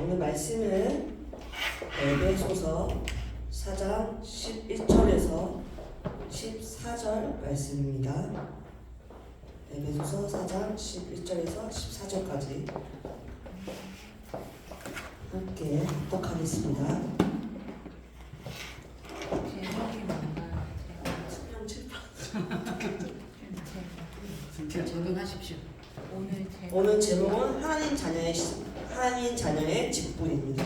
오늘 말씀은 에베소서 4장 11절에서 14절 말씀입니다. 에베소서 4장 11절에서 14절까지 함께 합독하겠습니다. 제목이 뭔가요? 적용하십시오. 오늘 제목은 하나님 자녀의 직분입니다.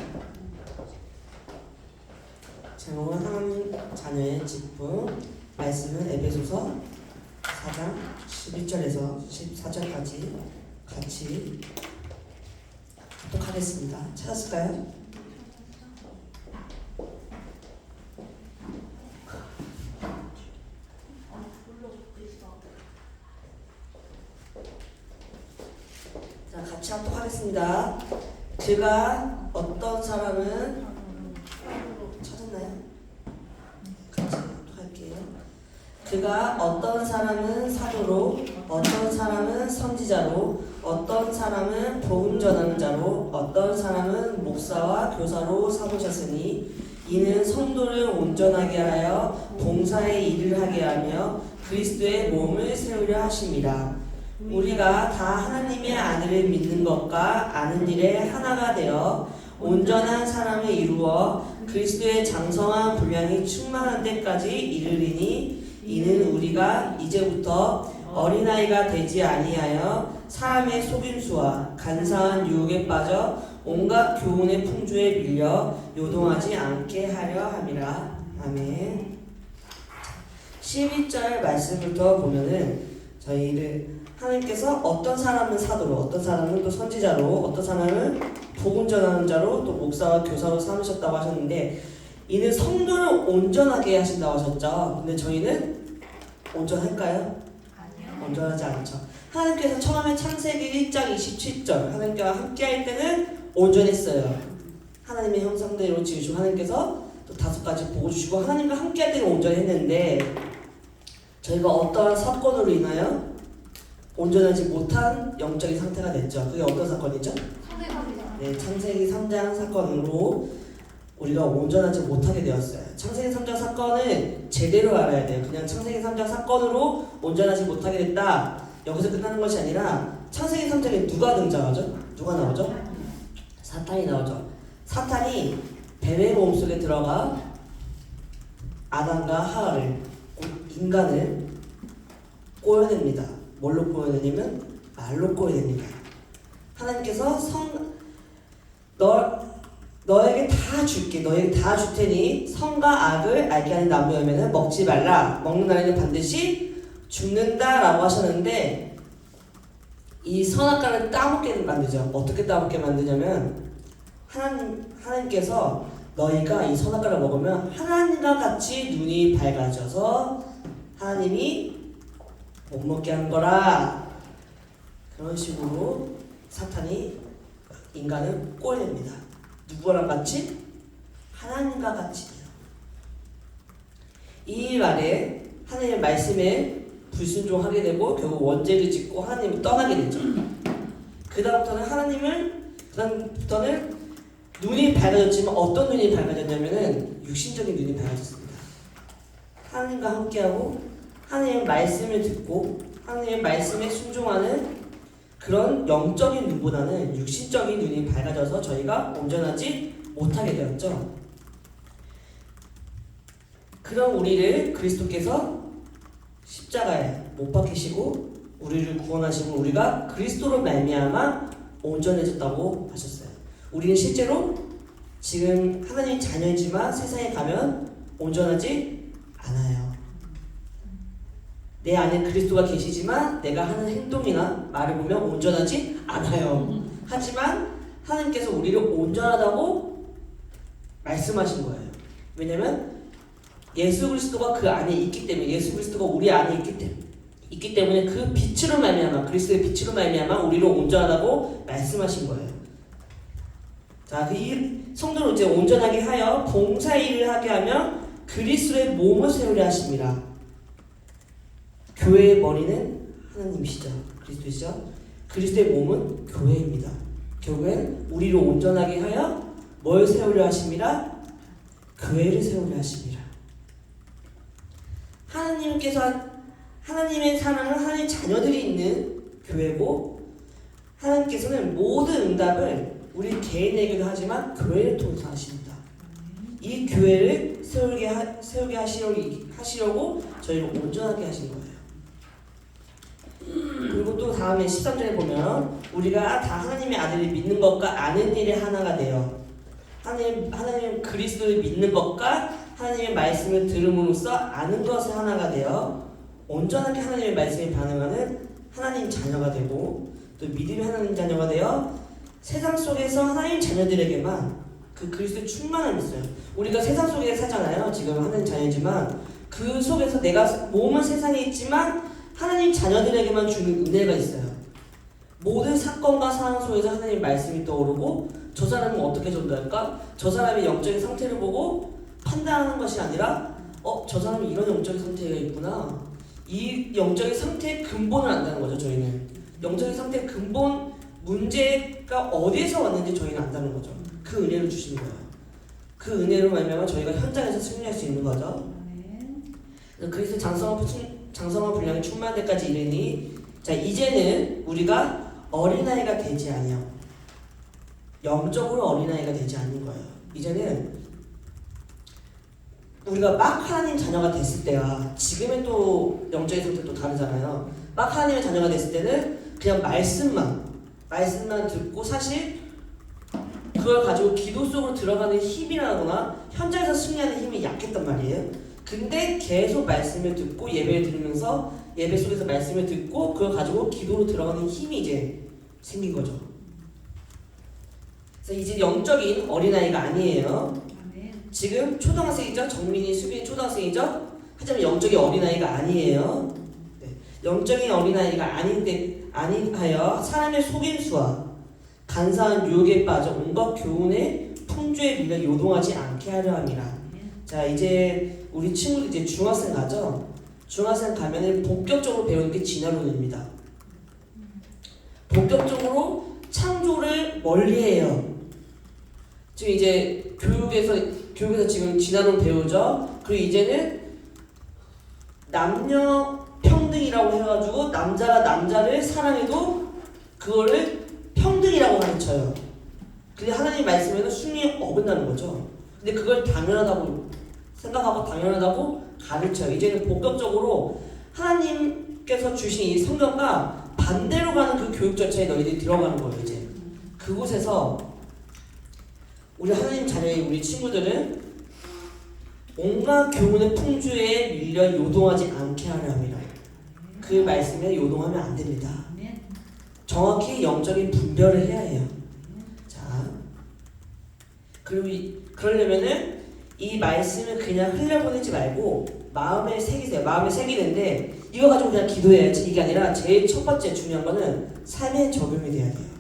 제목은 하나님 자녀의 직분. 말씀은 에베소서 4장 11절에서 14절까지 같이 합독하겠습니다. 찾았을까요? 자, 같이 합독하겠습니다. 그가 어떤 사람은 찾았나요? 같이 합독할게요. 그가 어떤 사람은 사도로, 어떤 사람은 선지자로, 어떤 사람은 복음 전하는 자로, 어떤 사람은 목사와 교사로 삼으셨으니 이는 성도를 온전하게 하여 봉사의 일을 하게 하며 그리스도의 몸을 세우려 하심이라. 우리가 다 하나님의 아들을 믿는 것과 아는 일에 하나가 되어 온전한 사람을 이루어 그리스도의 장성한 분량이 충만한 때까지 이르리니 이는 우리가 이제부터 어린아이가 되지 아니하여 사람의 속임수와 간사한 유혹에 빠져 온갖 교훈의 풍조에 밀려 요동하지 않게 하려 함이라. 아멘. 12절 말씀부터 보면은 저희를 하나님께서 어떤 사람은 사도로, 어떤 사람은 또 선지자로, 어떤 사람은 복음 전하는 자로, 또 목사와 교사로 삼으셨다고 하셨는데 이는 성도를 온전하게 하신다고 하셨죠. 근데 저희는 온전할까요? 아니요. 온전하지 않죠. 하나님께서 처음에 창세기 1장 27절 하나님과 함께 할 때는 온전했어요. 하나님의 형상대로 지으시고 하나님께서 또 5가지 보고 주시고 하나님과 함께 할 때는 온전했는데 저희가 어떠한 사건으로 인하여 온전하지 못한 영적인 상태가 됐죠. 그게 어떤 사건이죠? 네, 창세기 3장 사건으로 우리가 온전하지 못하게 되었어요. 창세기 3장 사건을 제대로 알아야 돼요. 그냥 창세기 3장 사건으로 온전하지 못하게 됐다. 여기서 끝나는 것이 아니라 창세기 3장에 누가 등장하죠? 누가 나오죠? 사탄이 나오죠. 사탄이 뱀의 몸속에 들어가 아담과 하와를, 인간을 꼬여냅니다. 뭘로 꼬여내냐면 말로 꼬여냅니다. 하나님께서 너에게 다 줄게, 너에게 다 줄 테니 선과 악을 알게 하는 나무 열매는 먹지 말라. 먹는 날에는 반드시 죽는다라고 하셨는데 이 선악과를 따먹게 만들죠. 어떻게 따먹게 만드냐면 하나님께서 너희가 이 선악과를 먹으면 하나님과 같이 눈이 밝아져서 하나님이 못 먹게 한 거라. 그런 식으로 사탄이 인간을 꼬여냅니다. 누구랑 같이? 하나님과 같이요. 이 말에 하나님의 말씀에 불순종하게 되고 결국 원죄를 짓고 하나님을 떠나게 되죠. 그다음부터는 눈이 밝아졌지만 어떤 눈이 밝아졌냐면은 육신적인 눈이 밝아졌습니다. 하나님과 함께하고 하나님의 말씀을 듣고 하나님의 말씀에 순종하는 그런 영적인 눈보다는 육신적인 눈이 밝아져서 저희가 온전하지 못하게 되었죠. 그런 우리를 그리스도께서 십자가에 못 박히시고 우리를 구원하시고 우리가 그리스도로 말미암아 온전해졌다고 하셨어요. 우리는 실제로 지금 하나님 자녀이지만 세상에 가면 온전하지 않아요. 내 안에 그리스도가 계시지만 내가 하는 행동이나 말을 보면 온전하지 않아요. 하지만 하나님께서 우리를 온전하다고 말씀하신 거예요. 왜냐면 예수 그리스도가 그 안에 있기 때문에, 예수 그리스도가 우리 안에 있기 때문에 그 빛으로 말미암아, 그리스도의 빛으로 말미암아 우리를 온전하다고 말씀하신 거예요. 자, 그 성도를 이제 온전하게 하여 봉사의 일을 하게 하며 그리스도의 몸을 세우려 하십니다. 교회의 머리는 하나님이시죠. 그리스도시죠. 그리스도의 몸은 교회입니다. 결국엔 우리를 온전하게 하여 뭘 세우려 하심이라? 교회를 세우려 하심이라. 하나님의 사랑은 하나님 자녀들이 있는 교회고, 하나님께서는 모든 응답을 우리 개인에게도 하지만 교회를 통해서 하십니다. 이 교회를 세우게 하시려고 저희를 온전하게 하신 거예요. 그리고 또 다음에 13절에 보면 우리가 다 하나님의 아들을 믿는 것과 아는 일에 하나가 되어 하나님 그리스도를 믿는 것과 하나님의 말씀을 들음으로써 아는 것을 하나가 되어 온전하게 하나님의 말씀에 반응하는 하나님 자녀가 되고, 또 믿음의 하나님 자녀가 되어 세상 속에서 하나님 자녀들에게만 그 그리스도의 충만함이 있어요. 우리가 세상 속에 살잖아요. 지금 하나님 자녀지만 그 속에서 내가 몸은 세상에 있지만 하나님 자녀들에게만 주는 은혜가 있어요. 모든 사건과 상황 속에서 하나님 말씀이 떠오르고, 저 사람은 어떻게 전도할까? 저 사람의 영적인 상태를 보고 판단하는 것이 아니라 저 사람이 이런 영적인 상태가 있구나. 이 영적인 상태의 근본을 안다는 거죠. 저희는 영적인 상태의 근본 문제가 어디에서 왔는지 저희는 안다는 거죠. 그 은혜를 주시는 거예요. 그 은혜로 말미암아 저희가 현장에서 승리할 수 있는 거죠. 그리스도 장성한 분량이 충만할 때까지 이르니, 자 이제는 우리가 어린아이가 되지 아니요, 영적으로 어린아이가 되지 않는 거예요. 이제는 우리가 막 하나님 자녀가 됐을 때와 지금의 또 영적인 상태 또 다르잖아요. 막 하나님의 자녀가 됐을 때는 그냥 말씀만 듣고, 사실 그걸 가지고 기도 속으로 들어가는 힘이라거나 현장에서 승리하는 힘이 약했단 말이에요. 근데 계속 말씀을 듣고 예배를 들으면서 예배 속에서 말씀을 듣고 그걸 가지고 기도로 들어가는 힘이 이제 생긴 거죠. 그래서 이제 영적인 어린아이가 아니에요. 지금 초등학생이죠. 정민이, 수빈이 초등학생이죠. 하지만 영적인 어린아이가 아니에요. 네. 영적인 어린아이가 아니하여 사람의 속임수와 간사한 유혹에 빠져 온갖 교훈의 풍조에 밀려 요동하지 않게 하려 함이라. 자 이제 우리 친구들 이제 중학생 가죠. 중학생 가면은 본격적으로 배우는 게 진화론입니다. 본격적으로 창조를 멀리해요. 지금 이제 교육에서 지금 진화론 배우죠. 그리고 이제는 남녀 평등이라고 해가지고 남자가 남자를 사랑해도 그거를 평등이라고 가르쳐요. 근데 하나님 말씀에는 순위에 어긋나는 거죠. 근데 그걸 당연하다고 생각하고 당연하다고 가르쳐요. 이제는 본격적으로 하나님께서 주신 이 성경과 반대로 가는 그 교육 절차에 너희들이 들어가는 거예요. 이제 그곳에서 우리 하나님 자녀인 우리 친구들은 온갖 교훈의 풍조에 밀려 요동하지 않게 하려 함이라. 그 말씀에 요동하면 안 됩니다. 정확히 영적인 분별을 해야 해요. 자, 그리고 그러려면은 이 말씀을 그냥 흘려보내지 말고 마음에 새기세요. 마음에 새기는데 이거 가지고 그냥 기도해야지 이게 아니라 제일 첫 번째 중요한 거는 삶에 적용이 돼야 돼요.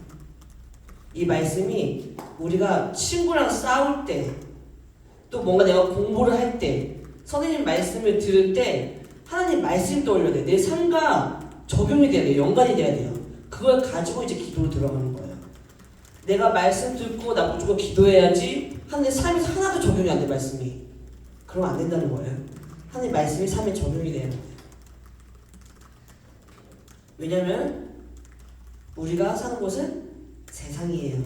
이 말씀이 우리가 친구랑 싸울 때, 또 뭔가 내가 공부를 할 때, 선생님 말씀을 들을 때 하나님 말씀 떠올려야 돼. 내 삶과 적용이 돼야 돼요. 연관이 돼야 돼요. 그걸 가지고 이제 기도로 들어가는 거예요. 내가 말씀 듣고 나 무조건 기도해야지 하는데 삶에서 하나도 적용이 안 돼, 말씀이. 그러면 안 된다는 거예요. 하나님 말씀이 삶에 적용이 돼야 돼요. 왜냐면 우리가 사는 곳은 세상이에요.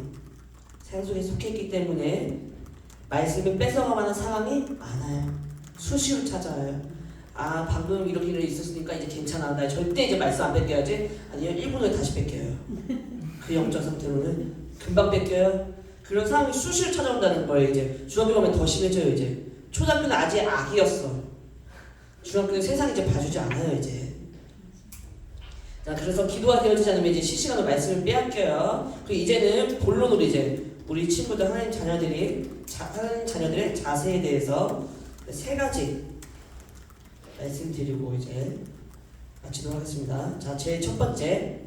세상 속에 속해 있기 때문에 말씀을 뺏어가는 상황이 많아요. 수시로 찾아와요. 아 방금 이렇게 일이 있었으니까 이제 괜찮아. 나 절대 이제 말씀 안 뺏겨야지. 아니면 1분 후에 다시 뺏겨요. 그 영적 상태로는 금방 뺏겨요. 그런 상황이 수시로 찾아온다는 거예요. 이제 중학교 가면 더 심해져요. 이제 초등학교는 아직 아기였어. 중학교는 세상이 이제 봐주지 않아요. 이제. 자 그래서 기도가 되어지지 않으면 이제 실시간으로 말씀을 빼앗겨요. 그리고 이제는 본론으로 이제 우리 친구들 하나님 자녀들의 자세에 대해서 세 가지 말씀드리고 이제 마치도록 하겠습니다. 자, 제일 첫 번째,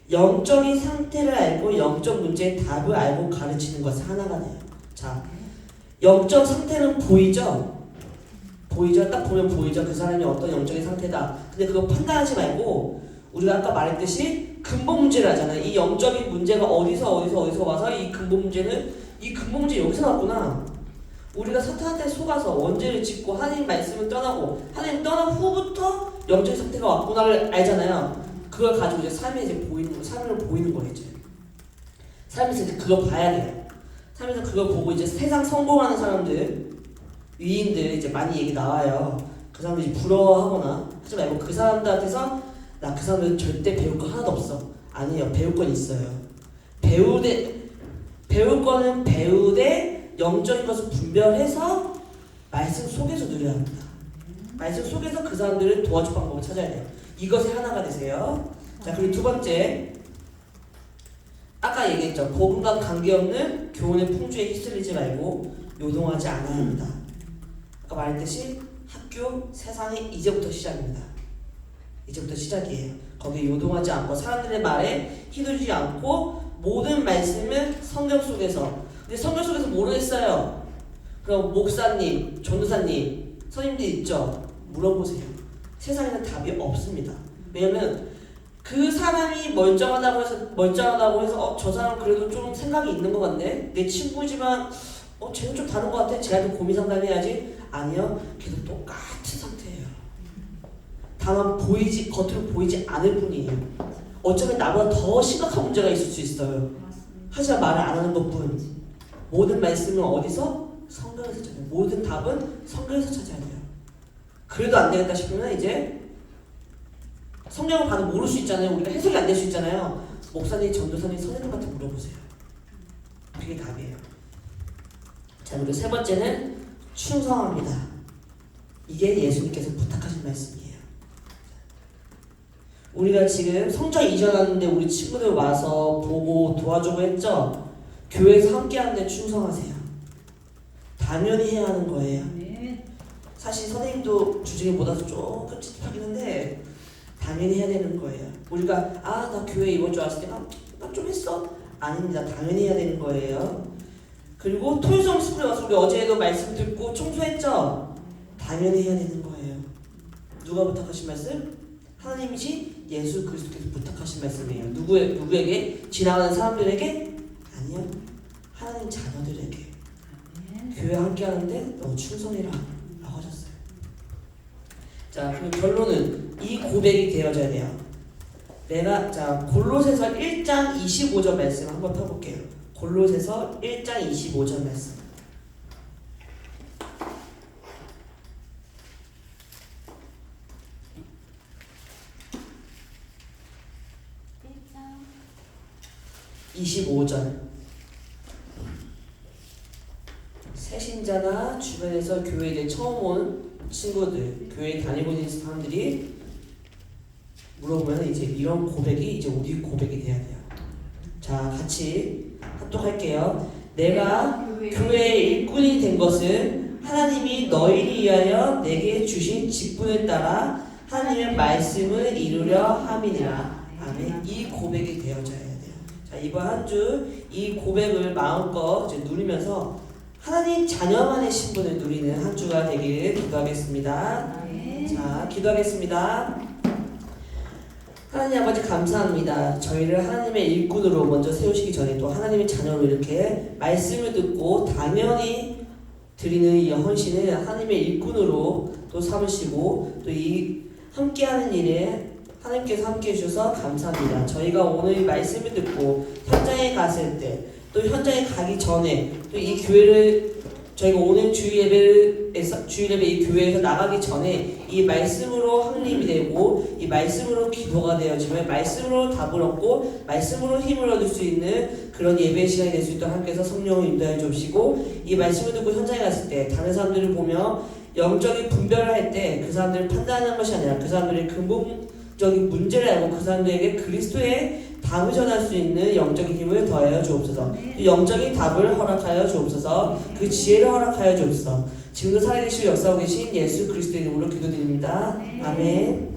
영적인 상태를 알고 영적 문제의 답을 알고 가르치는 것은 하나가 돼요. 자, 영적 상태는 보이죠? 보이죠? 딱 보면 보이죠? 그 사람이 어떤 영적인 상태다. 근데 그거 판단하지 말고 우리가 아까 말했듯이 근본 문제를 하잖아요. 이 영적인 문제가 어디서 와서 이 근본 문제 여기서 나왔구나. 우리가 사탄한테 속아서 원죄를 짓고 하나님 말씀을 떠나고 하나님 떠난 후부터 영적인 상태가 왔구나를 알잖아요. 그걸 가지고 이제 삶에 이제 삶을 보이는 거예요. 이제 삶에서 이제 그걸 봐야 돼요. 삶에서 그걸 보고 이제 세상 성공하는 사람들, 위인들 이제 많이 얘기 나와요. 그 사람들이 부러워하거나 하지 말고 그 사람들한테서 나 그 사람들은 절대 배울 거 하나도 없어. 아니에요. 배울 건 있어요. 배울 거는 배우되 영적인 것을 분별해서 말씀 속에서 누려야 합니다. 말씀 속에서 그 사람들을 도와줄 방법을 찾아야 돼요. 이것이 하나가 되세요. 자, 그리고 두 번째, 아까 얘기했죠. 복음과 관계없는 교훈의 풍조에 휩쓸리지 말고 요동하지 않아야 합니다. 아까 말했듯이 학교, 세상이 이제부터 시작입니다. 이제부터 시작이에요. 거기에 요동하지 않고 사람들의 말에 휘둘리지 않고 모든 말씀은 성경 속에서, 근데 성경 속에서 모르겠어요. 그럼 목사님, 전도사님, 선생님들 있죠? 물어보세요. 세상에는 답이 없습니다. 왜냐면 그 사람이 멀쩡하다고 해서 저 사람 그래도 좀 생각이 있는 것 같네. 내 친구지만 쟤는 좀 다른 것 같아. 쟤한테 고민 상담해야지. 아니요. 걔도 똑같은 상태예요. 다만 겉으로 보이지 않을 뿐이에요. 어쩌면 나보다 더 심각한 문제가 있을 수 있어요. 하지만 말을 안 하는 것뿐. 모든 말씀은 어디서? 성경에서 찾아요. 모든 답은 성경에서 찾아야 돼요. 그래도 안 되겠다 싶으면 이제 성경을 봐도 모를 수 있잖아요. 우리가 해석이 안 될 수 있잖아요. 목사님, 전도사님, 선생님한테 물어보세요. 그게 답이에요. 자, 그리고 세 번째는 충성합니다. 이게 예수님께서 부탁하신 말씀이에요. 우리가 지금 성전 이전하는데 우리 친구들 와서 보고 도와주고 했죠? 교회에서 함께하는데 충성하세요. 당연히 해야 하는 거예요. 사실 선생님도 주중에 못 와서 조금 찝찝하긴 한데 당연히 해야 되는 거예요. 우리가 나 교회 이번 주 왔을 때 나 좀 했어? 아닙니다. 당연히 해야 되는 거예요. 그리고 토요성 스쿨에 와서 우리 어제도 말씀 듣고 청소했죠? 당연히 해야 되는 거예요. 누가 부탁하신 말씀? 하나님이시 예수 그리스도께서 부탁하신 말씀이에요. 누구에게? 지나가는 사람들에게? 아니요. 하나님 자녀들에게. 교회 함께 하는데 너 충성해라 라고 하셨어요. 자, 그럼 결론은 이 고백이 되어져야 돼요. 골로새서 1장 25절 말씀 한번 펴볼게요. 골로새서 1장 25절 말씀. 새신자나 주변에서 교회에 이제 처음 온 친구들, 교회에 다니고 있는 사람들이 물어보면 이제 이런 고백이 이제 우리 고백이 돼야 돼요. 자, 같이 합독할게요. 내가 교회의 일꾼이 된 것은 하나님이 너희를 위하여 내게 주신 직분을 따라 하나님의 말씀을 이루려 함이니라. 아멘. 이 고백이 되어져야 돼요. 자, 이번 한 주 이 고백을 마음껏 이제 누리면서 하나님 자녀만의 신분을 누리는 한 주가 되기를 기도하겠습니다. 자, 기도하겠습니다. 하나님 아버지 감사합니다. 저희를 하나님의 일꾼으로 먼저 세우시기 전에 또 하나님의 자녀로 이렇게 말씀을 듣고 당연히 드리는 이 헌신을 하나님의 일꾼으로 또 삼으시고 또 이 함께하는 일에 하나님께서 함께해 주셔서 감사합니다. 저희가 오늘 이 말씀을 듣고 현장에 갔을 때 또 현장에 가기 전에 또 이 교회를 저희가 오늘 주일예배 이 교회에서 나가기 전에 이 말씀으로 확립이 되고 이 말씀으로 기도가 되어지면 말씀으로 답을 얻고 말씀으로 힘을 얻을 수 있는 그런 예배 시간이 될 수 있도록 하나님께서 성령을 인도해 주시고 이 말씀을 듣고 현장에 갔을 때 다른 사람들을 보며 영적인 분별을 할 때 그 사람들을 판단하는 것이 아니라 그 사람들의 근본적인 문제를 알고 그 사람들에게 그리스도의 답을 전할 수 있는 영적인 힘을 더하여 주옵소서. 영적인 답을 허락하여 주옵소서. 그 지혜를 허락하여 주옵소서. 지금도 살아계시고 역사하고 계신 예수 그리스도의 이름으로 기도드립니다. 아멘.